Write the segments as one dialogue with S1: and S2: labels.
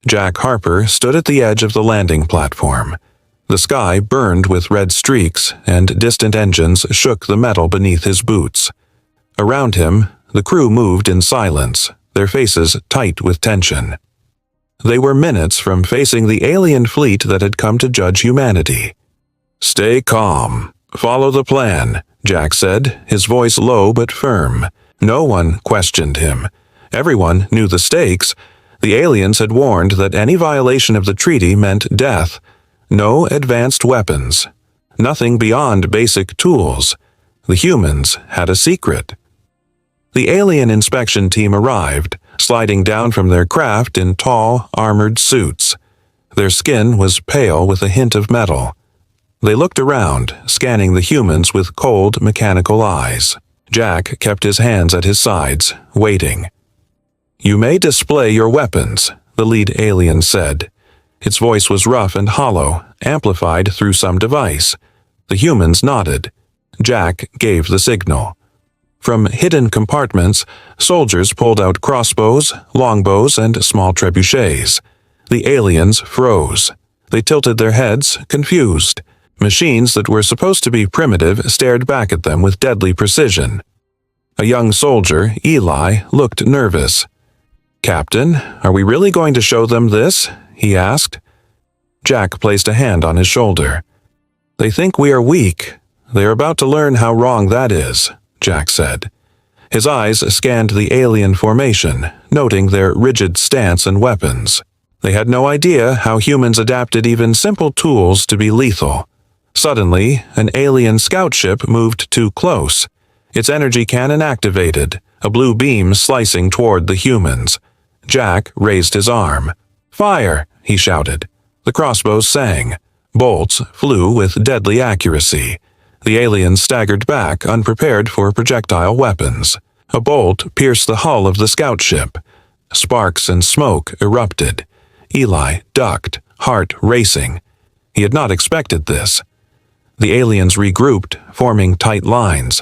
S1: Jack Harper stood at the edge of the landing platform. The sky burned with red streaks, and distant engines shook the metal beneath his boots. Around him, the crew moved in silence, their faces tight with tension. They were minutes from facing the alien fleet that had come to judge humanity. "Stay calm. Follow the plan," Jack said, his voice low but firm. No one questioned him. Everyone knew the stakes. The aliens had warned that any violation of the treaty meant death. No advanced weapons. Nothing beyond basic tools. The humans had a secret. The alien inspection team arrived, sliding down from their craft in tall, armored suits. Their skin was pale with a hint of metal. They looked around, scanning the humans with cold, mechanical eyes. Jack kept his hands at his sides, waiting. "You may display your weapons," the lead alien said. Its voice was rough and hollow, amplified through some device. The humans nodded. Jack gave the signal. From hidden compartments, soldiers pulled out crossbows, longbows, and small trebuchets. The aliens froze. They tilted their heads, confused. Machines that were supposed to be primitive stared back at them with deadly precision. A young soldier, Eli, looked nervous. "Captain, are we really going to show them this?" he asked. Jack placed a hand on his shoulder. "They think we are weak. They are about to learn how wrong that is," Jack said. His eyes scanned the alien formation, noting their rigid stance and weapons. They had no idea how humans adapted even simple tools to be lethal. Suddenly, an alien scout ship moved too close. Its energy cannon activated, a blue beam slicing toward the humans. Jack raised his arm. "Fire!" he shouted. The crossbows sang. Bolts flew with deadly accuracy. The aliens staggered back, unprepared for projectile weapons. A bolt pierced the hull of the scout ship. Sparks and smoke erupted. Eli ducked, heart racing. He had not expected this. The aliens regrouped, forming tight lines.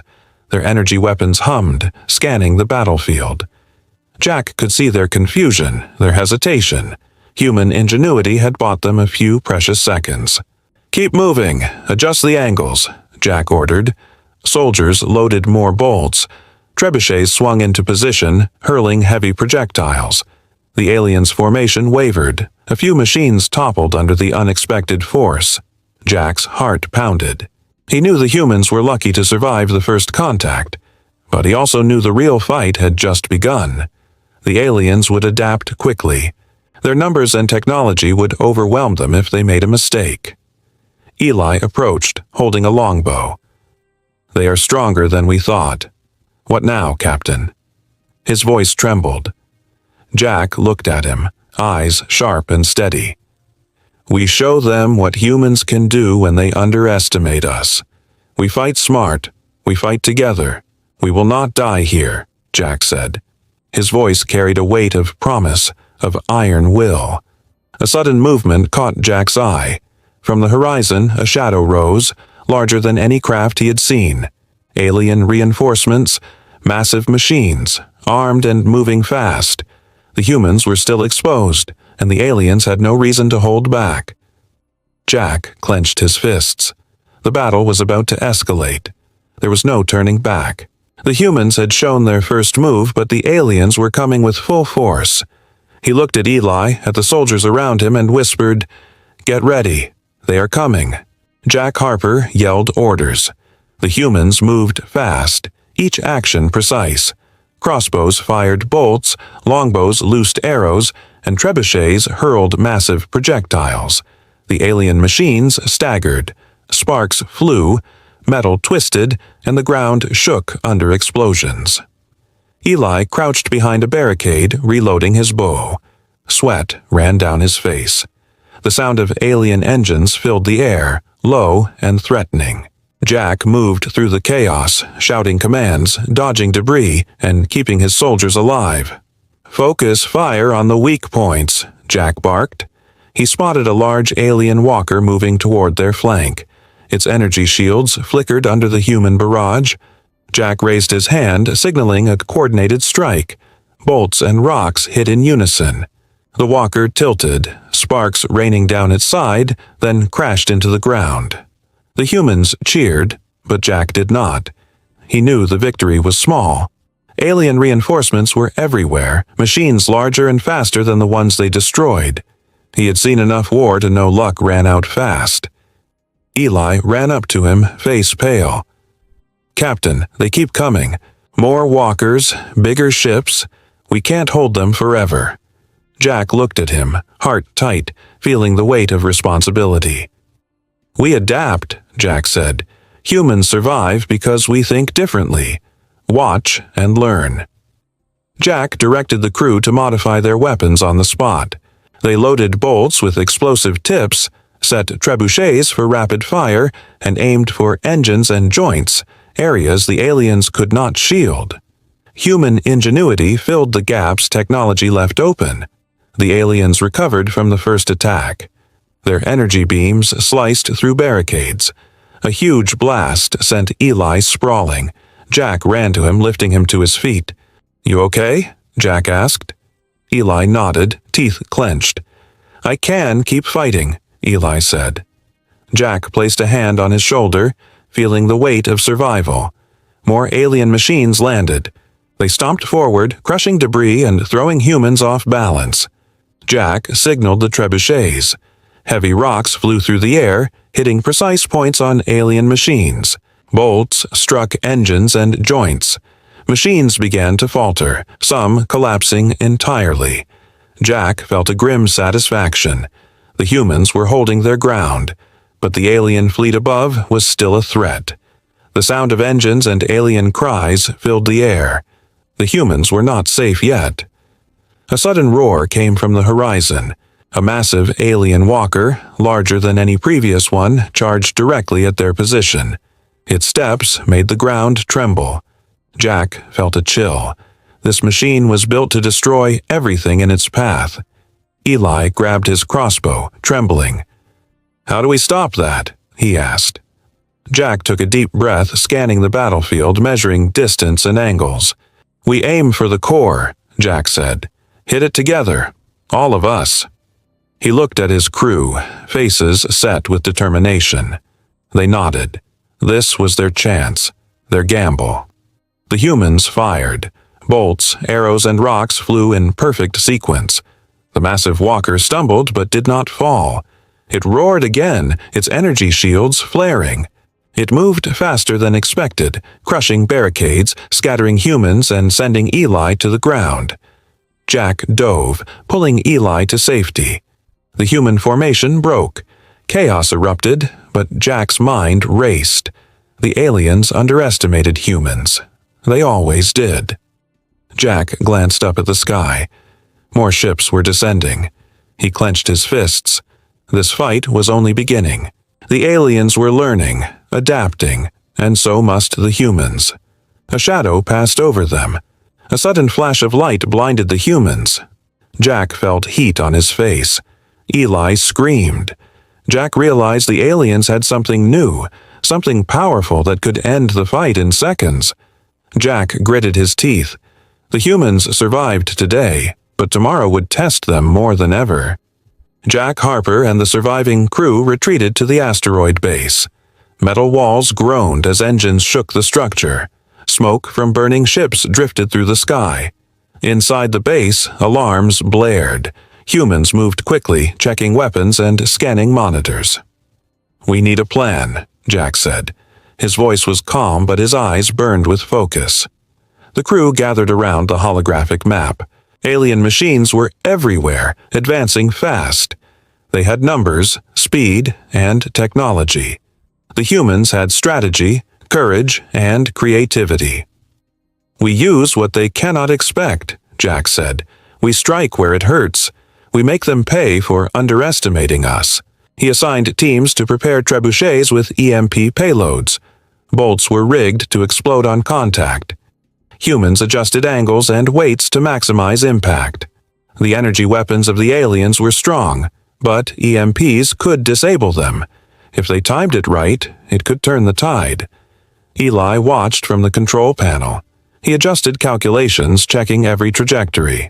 S1: Their energy weapons hummed, scanning the battlefield. Jack could see their confusion, their hesitation. Human ingenuity had bought them a few precious seconds. "Keep moving. Adjust the angles," Jack ordered. Soldiers loaded more bolts. Trebuchets swung into position, hurling heavy projectiles. The aliens' formation wavered. A few machines toppled under the unexpected force. Jack's heart pounded. He knew the humans were lucky to survive the first contact, but he also knew the real fight had just begun. The aliens would adapt quickly. Their numbers and technology would overwhelm them if they made a mistake. Eli approached, holding a longbow. "They are stronger than we thought. What now, Captain?" His voice trembled. Jack looked at him, eyes sharp and steady. "We show them what humans can do when they underestimate us. We fight smart. We fight together. We will not die here," Jack said. His voice carried a weight of promise, of iron will. A sudden movement caught Jack's eye. From the horizon, a shadow rose, larger than any craft he had seen. Alien reinforcements, massive machines, armed and moving fast. The humans were still exposed, and the aliens had no reason to hold back. Jack clenched his fists. The battle was about to escalate. There was no turning back. The humans had shown their first move, but the aliens were coming with full force. He looked at Eli, at the soldiers around him, and whispered, "Get ready. They are coming." Jack Harper yelled orders. The humans moved fast, each action precise. Crossbows fired bolts, longbows loosed arrows, and trebuchets hurled massive projectiles. The alien machines staggered. Sparks flew, metal twisted, and the ground shook under explosions. Eli crouched behind a barricade, reloading his bow. Sweat ran down his face. The sound of alien engines filled the air, low and threatening. Jack moved through the chaos, shouting commands, dodging debris, and keeping his soldiers alive. "Focus fire on the weak points," Jack barked. He spotted a large alien walker moving toward their flank. Its energy shields flickered under the human barrage. Jack raised his hand, signaling a coordinated strike. Bolts and rocks hit in unison. The walker tilted, sparks raining down its side, then crashed into the ground. The humans cheered, but Jack did not. He knew the victory was small. Alien reinforcements were everywhere, machines larger and faster than the ones they destroyed. He had seen enough war to know luck ran out fast. Eli ran up to him, face pale. "Captain, they keep coming. More walkers, bigger ships. We can't hold them forever." Jack looked at him, heart tight, feeling the weight of responsibility. "We adapt," Jack said. "Humans survive because we think differently. Watch and learn." Jack directed the crew to modify their weapons on the spot. They loaded bolts with explosive tips, set trebuchets for rapid fire, and aimed for engines and joints, areas the aliens could not shield. Human ingenuity filled the gaps technology left open. The aliens recovered from the first attack. Their energy beams sliced through barricades. A huge blast sent Eli sprawling. Jack ran to him, lifting him to his feet. "You okay?" Jack asked. Eli nodded, teeth clenched. "I can keep fighting," Eli said. Jack placed a hand on his shoulder, feeling the weight of survival. More alien machines landed. They stomped forward, crushing debris and throwing humans off balance. Jack signaled the trebuchets. Heavy rocks flew through the air, hitting precise points on alien machines. Bolts struck engines and joints. Machines began to falter, some collapsing entirely. Jack felt a grim satisfaction. The humans were holding their ground, but the alien fleet above was still a threat. The sound of engines and alien cries filled the air. The humans were not safe yet. A sudden roar came from the horizon. A massive alien walker, larger than any previous one, charged directly at their position. Its steps made the ground tremble. Jack felt a chill. This machine was built to destroy everything in its path. Eli grabbed his crossbow, trembling. "How do we stop that?" he asked. Jack took a deep breath, scanning the battlefield, measuring distance and angles. "We aim for the core," Jack said. "Hit it together. All of us." He looked at his crew, faces set with determination. They nodded. This was their chance, their gamble. The humans fired. Bolts, arrows, and rocks flew in perfect sequence. The massive walker stumbled but did not fall. It roared again, its energy shields flaring. It moved faster than expected, crushing barricades, scattering humans, and sending Eli to the ground. Jack dove, pulling Eli to safety. The human formation broke. Chaos erupted, but Jack's mind raced. The aliens underestimated humans. They always did. Jack glanced up at the sky. More ships were descending. He clenched his fists. This fight was only beginning. The aliens were learning, adapting, and so must the humans. A shadow passed over them. A sudden flash of light blinded the humans. Jack felt heat on his face. Eli screamed. Jack realized the aliens had something new, something powerful that could end the fight in seconds. Jack gritted his teeth. The humans survived today, but tomorrow would test them more than ever. Jack Harper and the surviving crew retreated to the asteroid base. Metal walls groaned as engines shook the structure. Smoke from burning ships drifted through the sky. Inside the base, alarms blared. Humans moved quickly, checking weapons and scanning monitors. "We need a plan," Jack said. His voice was calm, but his eyes burned with focus. The crew gathered around the holographic map. Alien machines were everywhere, advancing fast. They had numbers, speed, and technology. The humans had strategy, courage, and creativity. "We use what they cannot expect," Jack said. "We strike where it hurts. We make them pay for underestimating us." He assigned teams to prepare trebuchets with EMP payloads. Bolts were rigged to explode on contact. Humans adjusted angles and weights to maximize impact. The energy weapons of the aliens were strong, but EMPs could disable them. If they timed it right, it could turn the tide. Eli watched from the control panel. He adjusted calculations, checking every trajectory.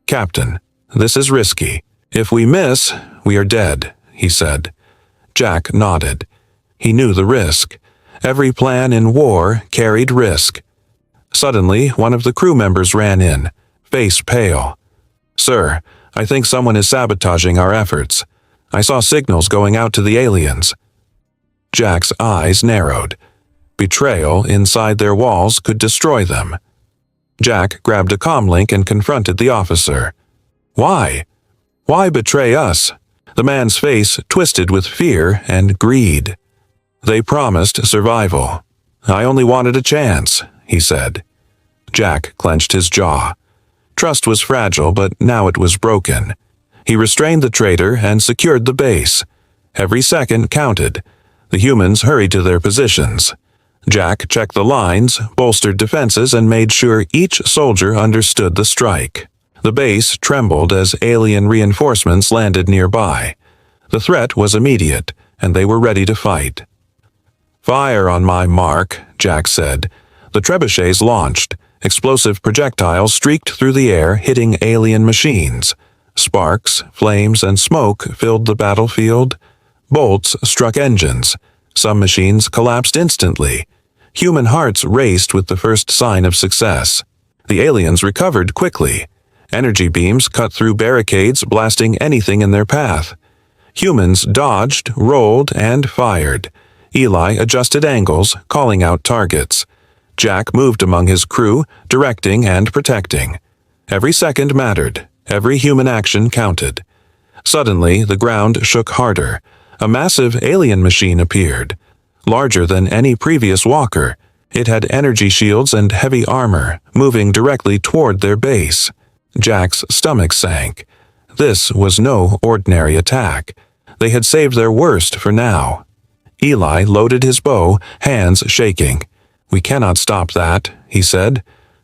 S1: "Captain, This is risky. If we miss, we are dead, he said. Jack nodded. He knew the risk. Every plan in war carried risk. Suddenly, one of the crew members ran in, face pale. "Sir, I think someone is sabotaging our efforts. I saw signals going out to the aliens." Jack's eyes narrowed. Betrayal inside their walls could destroy them. Jack grabbed a comlink and confronted the officer. "Why? Why betray us?" The man's face twisted with fear and greed. "They promised survival. I only wanted a chance," he said. Jack clenched his jaw. Trust was fragile, but now it was broken. He restrained the traitor and secured the base. Every second counted. The humans hurried to their positions. Jack checked the lines, bolstered defenses, and made sure each soldier understood the strike. The base trembled as alien reinforcements landed nearby. The threat was immediate, and they were ready to fight. "Fire on my mark," Jack said. The trebuchets launched. Explosive projectiles streaked through the air, hitting alien machines. Sparks, flames, and smoke filled the battlefield. Bolts struck engines. Some machines collapsed instantly. Human hearts raced with the first sign of success. The aliens recovered quickly. Energy beams cut through barricades, blasting anything in their path. Humans dodged, rolled, and fired. Eli adjusted angles, calling out targets. Jack moved among his crew, directing and protecting. Every second mattered. Every human action counted. Suddenly, the ground shook harder. A massive alien machine appeared. Larger than any previous walker, it had energy shields and heavy armor, moving directly toward their base. Jack's stomach sank. This was no ordinary attack. They had saved their worst for now. Eli loaded his bow, hands shaking. "We cannot stop that," he said.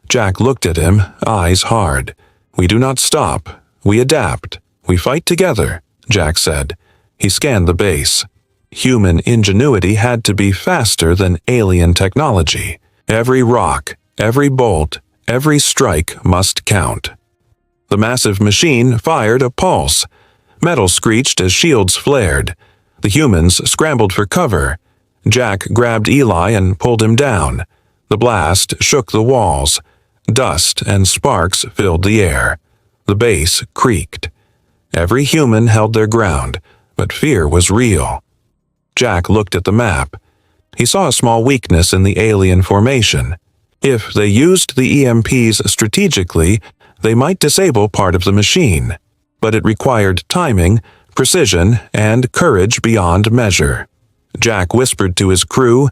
S1: Jack looked at him, eyes hard. "We do not stop. We adapt. We fight together," Jack said. He scanned the base. Human ingenuity had to be faster than alien technology. Every rock, every bolt, every strike must count. The massive machine fired a pulse. Metal screeched as shields flared. The humans scrambled for cover. Jack grabbed Eli and pulled him down. The blast shook the walls. Dust and sparks filled the air. The base creaked. Every human held their ground, but fear was real. Jack looked at the map. He saw a small weakness in the alien formation. If they used the EMPs strategically, they might disable part of the machine. But it required timing, precision, and courage beyond measure. Jack whispered to his crew,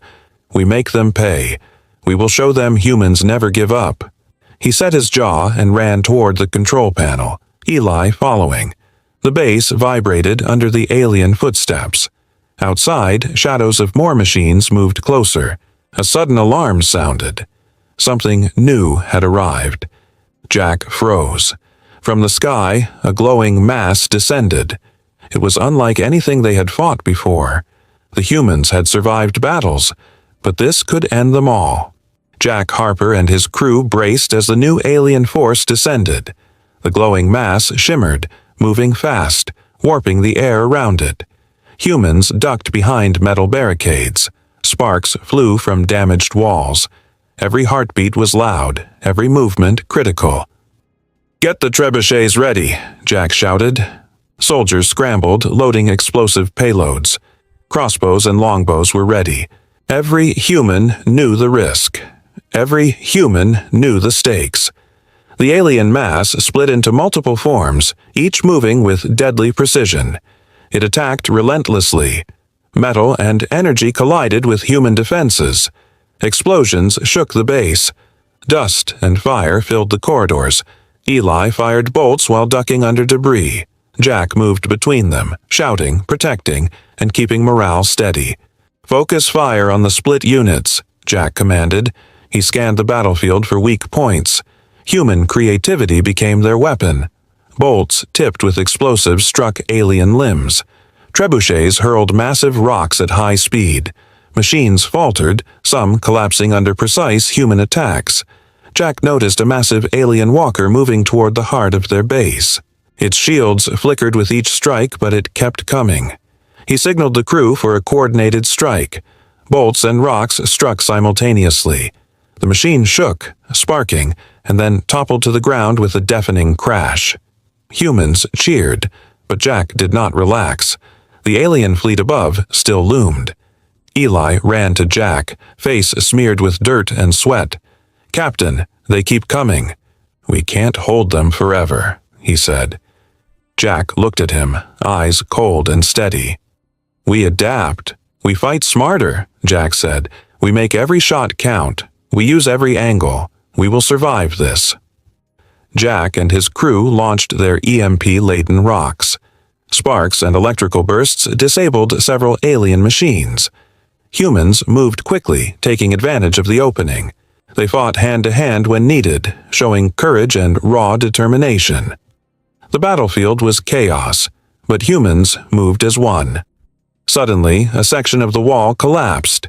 S1: "We make them pay. We will show them humans never give up." He set his jaw and ran toward the control panel, Eli following. The base vibrated under the alien footsteps. Outside, shadows of more machines moved closer. A sudden alarm sounded. Something new had arrived. Jack froze. From the sky, a glowing mass descended. It was unlike anything they had fought before. The humans had survived battles, but this could end them all. Jack Harper and his crew braced as the new alien force descended. The glowing mass shimmered, moving fast, warping the air around it. Humans ducked behind metal barricades. Sparks flew from damaged walls. Every heartbeat was loud, every movement critical. "Get the trebuchets ready," Jack shouted. Soldiers scrambled, loading explosive payloads. Crossbows and longbows were ready. Every human knew the risk. Every human knew the stakes. The alien mass split into multiple forms, each moving with deadly precision. It attacked relentlessly. Metal and energy collided with human defenses. Explosions shook the base. Dust and fire filled the corridors. Eli fired bolts while ducking under debris. Jack moved between them, shouting, protecting, and keeping morale steady. "Focus fire on the split units," Jack commanded. He scanned the battlefield for weak points. Human creativity became their weapon. Bolts tipped with explosives struck alien limbs. Trebuchets hurled massive rocks at high speed. Machines faltered, some collapsing under precise human attacks. Jack noticed a massive alien walker moving toward the heart of their base. Its shields flickered with each strike, but it kept coming. He signaled the crew for a coordinated strike. Bolts and rocks struck simultaneously. The machine shook, sparking, and then toppled to the ground with a deafening crash. Humans cheered, but Jack did not relax. The alien fleet above still loomed. Eli ran to Jack, face smeared with dirt and sweat. "Captain, they keep coming." "We can't hold them forever," he said. Jack looked at him, eyes cold and steady. "We adapt. We fight smarter," Jack said. "We make every shot count. We use every angle. We will survive this." Jack and his crew launched their EMP-laden rocks. Sparks and electrical bursts disabled several alien machines. Humans moved quickly, taking advantage of the opening. They fought hand-to-hand when needed, showing courage and raw determination. The battlefield was chaos, but humans moved as one. Suddenly, a section of the wall collapsed.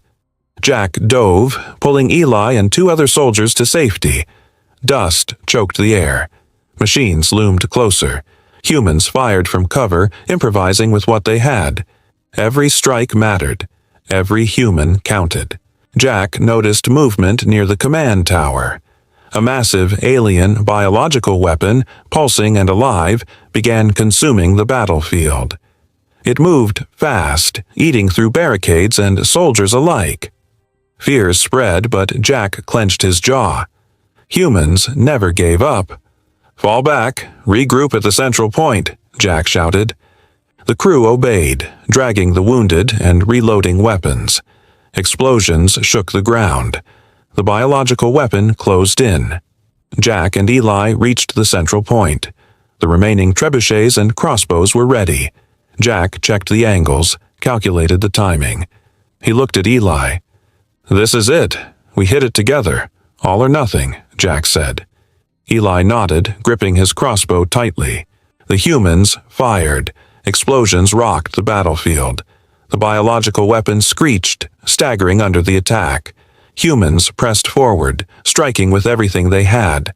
S1: Jack dove, pulling Eli and 2 other soldiers to safety. Dust choked the air. Machines loomed closer. Humans fired from cover, improvising with what they had. Every strike mattered. Every human counted. Jack noticed movement near the command tower. A massive alien biological weapon, pulsing and alive, began consuming the battlefield. It moved fast, eating through barricades and soldiers alike. Fears spread, but Jack clenched his jaw. Humans never gave up. "Fall back, regroup at the central point," Jack shouted. The crew obeyed, dragging the wounded and reloading weapons. Explosions shook the ground. The biological weapon closed in. Jack and Eli reached the central point. The remaining trebuchets and crossbows were ready. Jack checked the angles, calculated the timing. He looked at Eli. "This is it. We hit it together. All or nothing," Jack said. Eli nodded, gripping his crossbow tightly. The humans fired. Explosions rocked the battlefield. The biological weapon screeched, staggering under the attack. Humans pressed forward, striking with everything they had.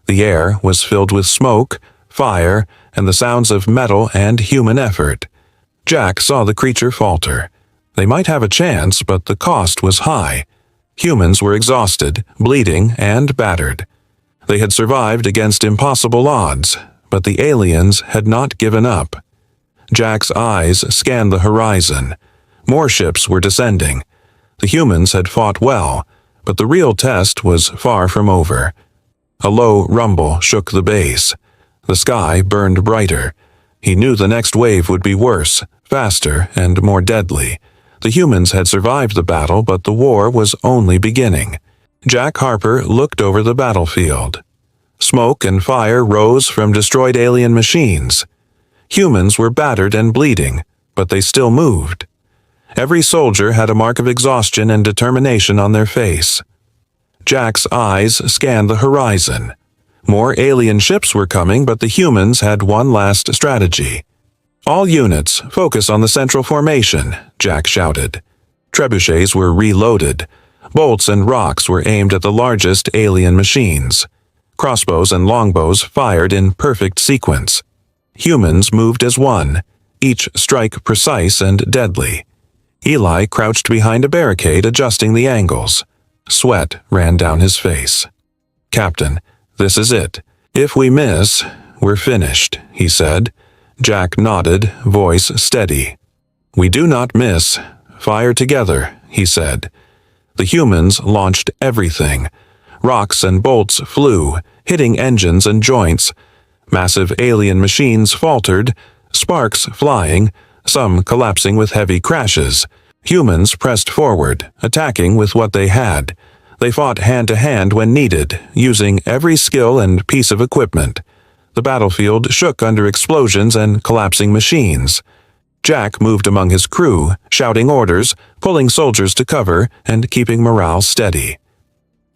S1: The air was filled with smoke, fire, and the sounds of metal and human effort. Jack saw the creature falter. They might have a chance, but the cost was high. Humans were exhausted, bleeding, and battered. They had survived against impossible odds, but the aliens had not given up. Jack's eyes scanned the horizon. More ships were descending. The humans had fought well, but the real test was far from over. A low rumble shook the base. The sky burned brighter. He knew the next wave would be worse, faster, and more deadly. The humans had survived the battle, but the war was only beginning. Jack Harper looked over the battlefield. Smoke and fire rose from destroyed alien machines. Humans were battered and bleeding, but they still moved. Every soldier had a mark of exhaustion and determination on their face. Jack's eyes scanned the horizon. More alien ships were coming, but the humans had one last strategy. "All units, focus on the central formation," Jack shouted. Trebuchets were reloaded. Bolts and rocks were aimed at the largest alien machines. Crossbows and longbows fired in perfect sequence. Humans moved as one, each strike precise and deadly. Eli crouched behind a barricade, adjusting the angles. Sweat ran down his face. "Captain, this is it. If we miss, we're finished," he said. Jack nodded, voice steady. "We do not miss. Fire together," he said. The humans launched everything. Rocks and bolts flew, hitting engines and joints. Massive alien machines faltered, sparks flying, some collapsing with heavy crashes. Humans pressed forward, attacking with what they had. They fought hand-to-hand when needed, using every skill and piece of equipment. The battlefield shook under explosions and collapsing machines. Jack moved among his crew, shouting orders, pulling soldiers to cover, and keeping morale steady.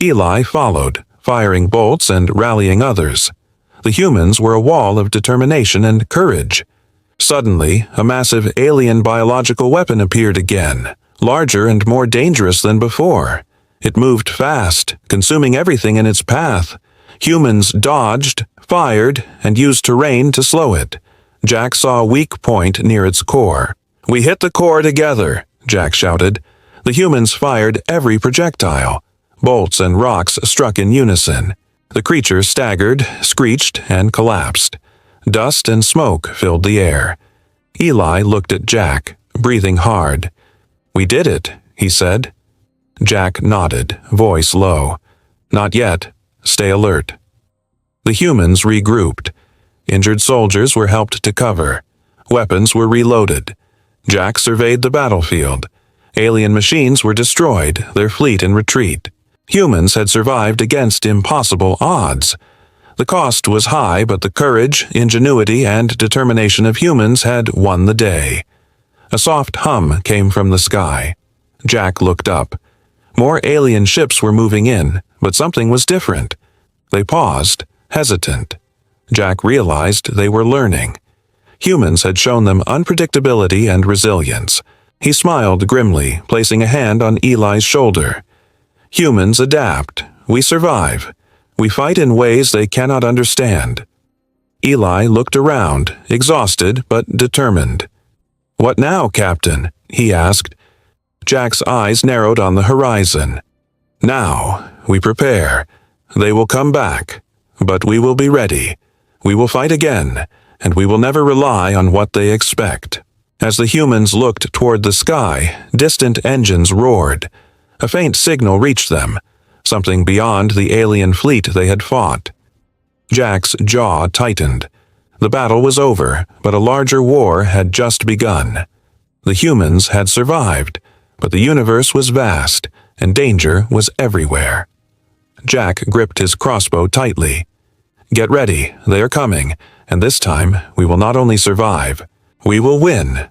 S1: Eli followed, firing bolts and rallying others. The humans were a wall of determination and courage. Suddenly, a massive alien biological weapon appeared again, larger and more dangerous than before. It moved fast, consuming everything in its path. Humans dodged, fired, and used terrain to slow it. Jack saw a weak point near its core. "We hit the core together," Jack shouted. The humans fired every projectile. Bolts and rocks struck in unison. The creature staggered, screeched, and collapsed. Dust and smoke filled the air. Eli looked at Jack, breathing hard. "We did it," he said. Jack nodded, voice low. "Not yet. Stay alert." The humans regrouped. Injured soldiers were helped to cover. Weapons were reloaded. Jack surveyed the battlefield. Alien machines were destroyed, their fleet in retreat. Humans had survived against impossible odds. The cost was high, but the courage, ingenuity, and determination of humans had won the day. A soft hum came from the sky. Jack looked up. More alien ships were moving in, but something was different. They paused, hesitant. Jack realized they were learning. Humans had shown them unpredictability and resilience. He smiled grimly, placing a hand on Eli's shoulder. "Humans adapt. We survive. We fight in ways they cannot understand." Eli looked around, exhausted but determined. "What now, Captain?" he asked. Jack's eyes narrowed on the horizon. "Now, we prepare. They will come back, but we will be ready. We will fight again, and we will never rely on what they expect." As the humans looked toward the sky, distant engines roared. A faint signal reached them, something beyond the alien fleet they had fought. Jack's jaw tightened. The battle was over, but a larger war had just begun. The humans had survived, but the universe was vast, and danger was everywhere. Jack gripped his crossbow tightly. "Get ready, they are coming, and this time we will not only survive, we will win."